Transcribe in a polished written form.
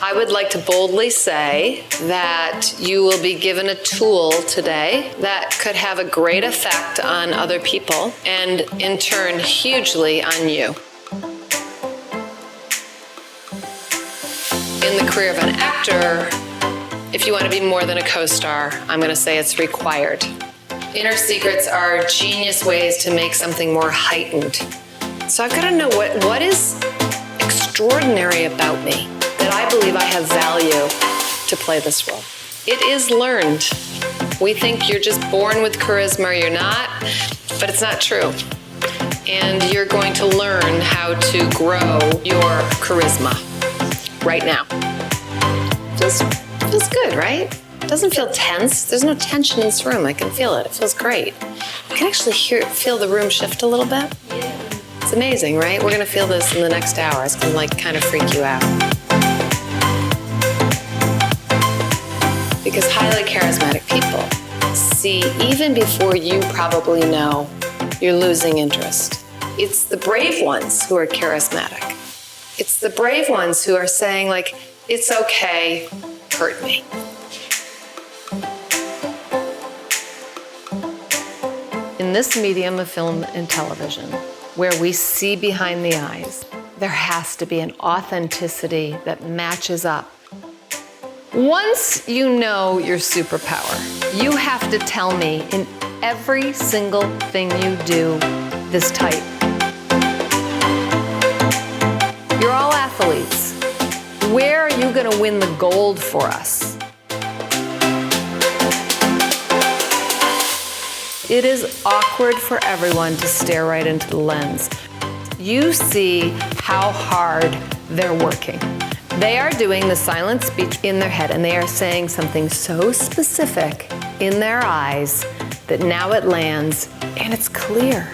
I would like to boldly say that you will be given a tool today that could have a great effect on other people and in turn hugely on you. In the career of an actor, if you want to be more than a co-star, I'm going to say it's required. Inner secrets are genius ways to make something more heightened. So I've got to know what is extraordinary about me that I believe I have value to play this role. It is learned. We think you're just born with charisma or you're not, but it's not true. And you're going to learn how to grow your charisma right now. Feels good, right? Doesn't feel tense. There's no tension in this room. I can feel it. It feels great. You can actually feel the room shift a little bit. Yeah. It's amazing, right? We're gonna feel this in the next hour. It's gonna kind of freak you out. Because highly charismatic people see, even before you probably know, you're losing interest. It's the brave ones who are charismatic. It's the brave ones who are saying, like, it's okay, hurt me. In this medium of film and television, where we see behind the eyes, there has to be an authenticity that matches up. Once you know your superpower, you have to tell me in every single thing you do this tight. You're all athletes. Where are you going to win the gold for us? It is awkward for everyone to stare right into the lens. You see how hard they're working. They are doing the silent speech in their head, and they are saying something so specific in their eyes that now it lands, and it's clear.